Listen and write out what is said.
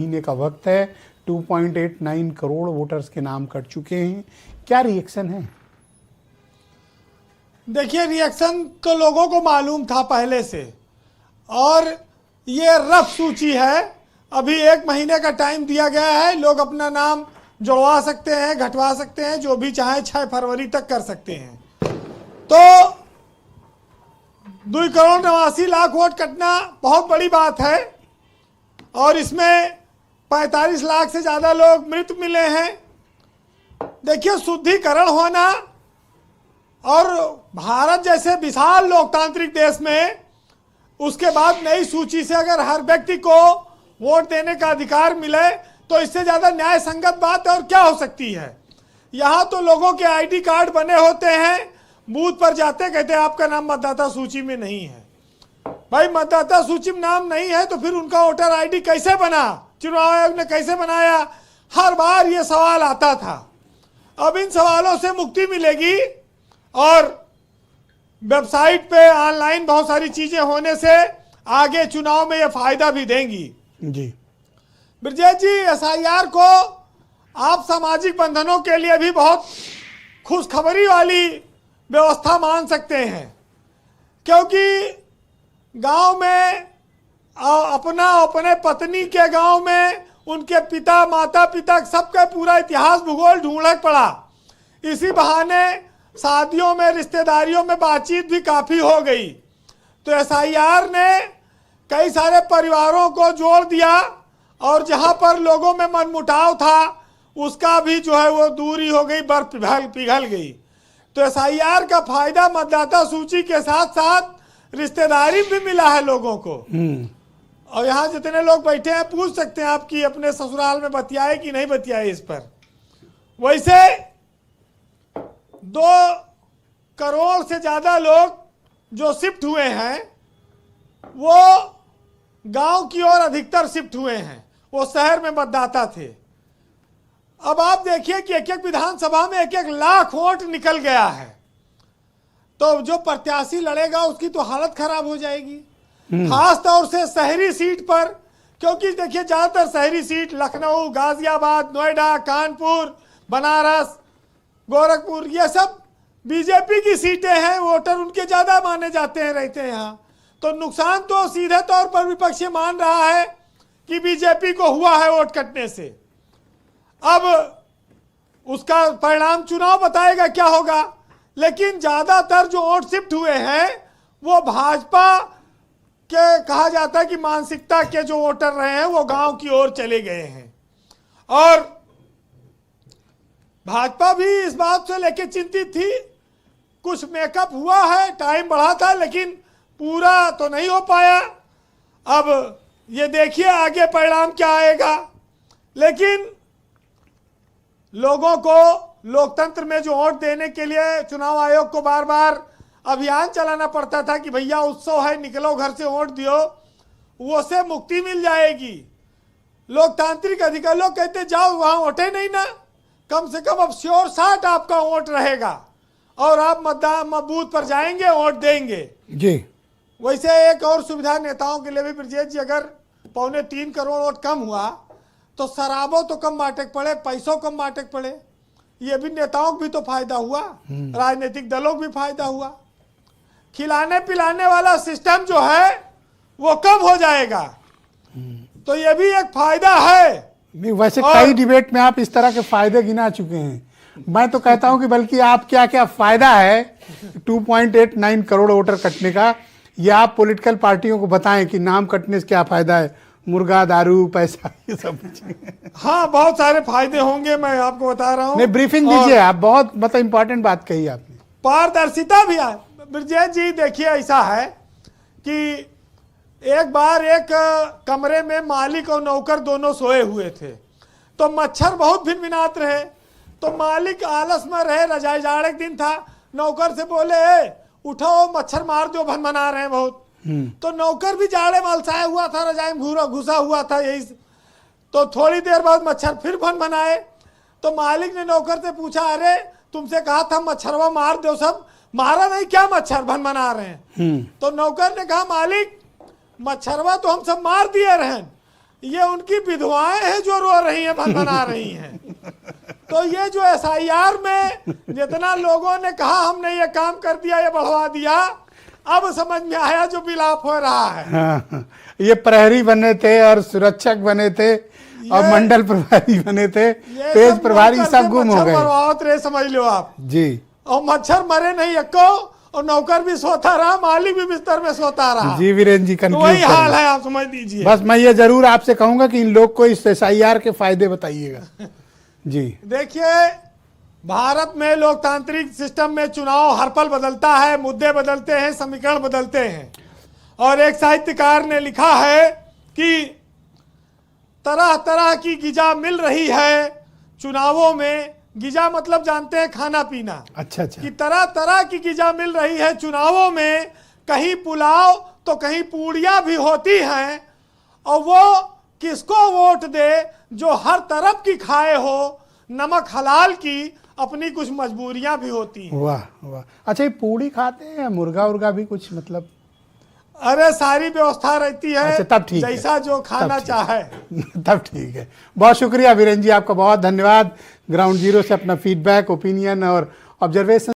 महीने का वक्त है। 2.89 करोड़ वोटर्स के नाम कट चुके हैं। क्या रिएक्शन है? देखिए, रिएक्शन तो लोगों को मालूम था पहले से, और ये रफ सूची है। अभी 1 महीने का टाइम दिया गया है। लोग अपना नाम जुड़वा सकते हैं, घटवा सकते हैं, जो भी चाहे 6 फरवरी तक कर सकते हैं। तो 2,89,00,000 वोट कटना बहुत बड़ी बात है, और इसमें 45 लाख से ज़्यादा लोग मृत मिले हैं। देखिए, शुद्धिकरण होना और भारत जैसे विशाल लोकतांत्रिक देश में उसके बाद नई सूची से अगर हर व्यक्ति को वोट देने का अधिकार मिले तो इससे ज़्यादा न्याय संगत बात और क्या हो सकती है। यहाँ तो लोगों के आईडी कार्ड बने होते हैं, बूथ पर जाते कहते हैं आपका नाम मतदाता सूची में नहीं है। भाई, मतदाता सूची में नाम नहीं है तो फिर उनका वोटर आईडी कैसे बना, चुनाव आयोग ने कैसे बनाया, हर बार ये सवाल आता था। अब इन सवालों से मुक्ति मिलेगी, और वेबसाइट पे ऑनलाइन बहुत सारी चीजें होने से आगे चुनाव में ये फायदा भी देंगी। जी ब्रजेश जी, एसआईआर को आप सामाजिक बंधनों के लिए भी बहुत खुशखबरी वाली व्यवस्था मान सकते हैं, क्योंकि गांव में अपने पत्नी के गांव में उनके पिता, माता पिता सबका पूरा इतिहास भूगोल ढूंढना पड़ा। इसी बहाने शादियों में, रिश्तेदारियों में बातचीत भी काफ़ी हो गई। तो एसआईआर ने कई सारे परिवारों को जोड़ दिया, और जहां पर लोगों में मनमुटाव था उसका भी जो है वो दूरी हो गई, बर्फ पिघल गई। तो एसआईआर का फायदा मतदाता सूची के साथ साथ रिश्तेदारी भी मिला है लोगों को। और यहाँ जितने लोग बैठे हैं पूछ सकते हैं आपकी अपने ससुराल में बतियाए कि नहीं बतियाए इस पर। वैसे 2 करोड़ से ज़्यादा लोग जो शिफ्ट हुए हैं वो गांव की ओर अधिकतर शिफ्ट हुए हैं, वो शहर में मतदाता थे। अब आप देखिए कि एक एक विधानसभा में 1-1 लाख वोट निकल गया है, तो जो प्रत्याशी लड़ेगा उसकी तो हालत खराब हो जाएगी, खास तौर से शहरी सीट पर। क्योंकि देखिए, ज़्यादातर शहरी सीट लखनऊ, गाजियाबाद, नोएडा, कानपुर, बनारस, गोरखपुर, ये सब बीजेपी की सीटें हैं। वोटर उनके ज़्यादा माने जाते हैं, रहते हैं यहाँ। तो नुकसान तो सीधे तौर पर विपक्ष मान रहा है कि बीजेपी को हुआ है वोट कटने से। अब उसका परिणाम चुनाव बताएगा क्या होगा, लेकिन ज़्यादातर जो वोट शिफ्ट हुए हैं वो भाजपा के, कहा जाता है कि मानसिकता के जो वोटर रहे हैं वो गांव की ओर चले गए हैं। और भाजपा भी इस बात से लेकर चिंतित थी। कुछ मेकअप हुआ है, टाइम बढ़ा था, लेकिन पूरा तो नहीं हो पाया। अब ये देखिए आगे परिणाम क्या आएगा। लेकिन लोगों को लोकतंत्र में जो वोट देने के लिए चुनाव आयोग को बार बार अभियान चलाना पड़ता था कि भैया उत्सव है, निकलो घर से वोट दियो, वो से मुक्ति मिल जाएगी। लोकतांत्रिक अधिकार, लोग कहते जाओ वहाँ वोटे नहीं ना, कम से कम अब श्योर शाट आपका वोट रहेगा और आप मतदान बूथ पर जाएंगे, वोट देंगे जी। वैसे एक और सुविधा नेताओं के लिए भी ब्रजेश जी, अगर 2.25 करोड़ वोट कम हुआ तो शराबों तो कम बांटे पड़े, पैसों कम बांटे पड़े, ये भी नेताओं को भी तो फायदा हुआ, राजनीतिक दलों को भी फायदा हुआ। खिलाने पिलाने वाला सिस्टम जो है वो कम हो जाएगा, तो ये भी एक फायदा है। नहीं, वैसे कई डिबेट में आप इस तरह के फायदे गिना चुके हैं। मैं तो कहता हूं कि बल्कि आप क्या क्या फायदा है 2.89 करोड़ वोटर कटने का, ये आप पॉलिटिकल पार्टियों को बताएं कि नाम कटने से क्या फायदा है, मुर्गा, दारू, पैसा, ये सब। हाँ, बहुत सारे फायदे होंगे, मैं आपको बता रहा हूँ। नहीं, ब्रीफिंग दीजिए आप, बहुत मतलब इंपॉर्टेंट बात कही आपने। पारदर्शिता भी है ब्रजेश जी। देखिए, ऐसा है कि एक बार एक कमरे में मालिक और नौकर दोनों सोए हुए थे, तो मच्छर बहुत भिनभिनात रहे। तो मालिक आलस में रहे, रजाई जाड़े दिन था, नौकर से बोले उठो मच्छर मार दो, भनभना रहे हैं बहुत। तो नौकर भी जाड़े में अलसाया हुआ था, रजाई में घुसा हुआ था यही। तो थोड़ी देर बाद मच्छर फिर भनभनाए। तो मालिक ने नौकर से पूछा, अरे तुमसे कहा था मच्छरवा मार दो, सब मारा नहीं क्या, मच्छर भनभना रहे हैं। तो नौकर ने कहा, मालिक मच्छरवा तो हम सब मार दिए रहें, ये उनकी विधवाएं हैं जो रो रही हैं, भनभना रही हैं। तो ये जो SIR में जितना लोगों ने कहा हमने ये काम कर दिया, ये बढ़वा दिया, अब समझ में आया जो विलाप हो रहा है। हाँ, ये प्रहरी बने थे और सुरक्षक बने थे और मंडल प्रभारी बने थे, पेज प्रभारी सब गुम हो गए। बर्बाद रहे, समझ लो आप जी। और मच्छर मरे नहीं एको, और नौकर भी सोता रहा, माली भी बिस्तर में सोता रहा। जी वीरेंद्र जी, तो वही हाल है, आप समझ लीजिए। बस मैं ये जरूर आपसे कहूंगा कि इन लोग को इस SIR के फायदे बताइएगा। जी देखिए, भारत में लोकतांत्रिक सिस्टम में चुनाव हर पल बदलता है, मुद्दे बदलते हैं, समीकरण बदलते हैं। और एक साहित्यकार ने लिखा है कि तरह तरह की गिजा मिल रही है चुनावों में। गिजा मतलब जानते हैं, खाना पीना। अच्छा अच्छा। कि तरह तरह की गिजा मिल रही है चुनावों में, कहीं पुलाव तो कहीं पूड़ियां भी होती हैं। और वो किसको वोट दे जो हर तरफ की खाए हो, नमक हलाल की अपनी कुछ मजबूरियां भी होती हैं। वाह वाह। अच्छा, ये पूड़ी खाते हैं या मुर्गा उर्गा भी कुछ, मतलब? अरे सारी व्यवस्था रहती है। अच्छा, तब ठीक है। जैसा जो खाना चाहे। तब ठीक है। बहुत शुक्रिया वीरेंद्र जी, आपका बहुत धन्यवाद। ग्राउंड जीरो से अपना फीडबैक, ओपिनियन और ऑब्जर्वेशन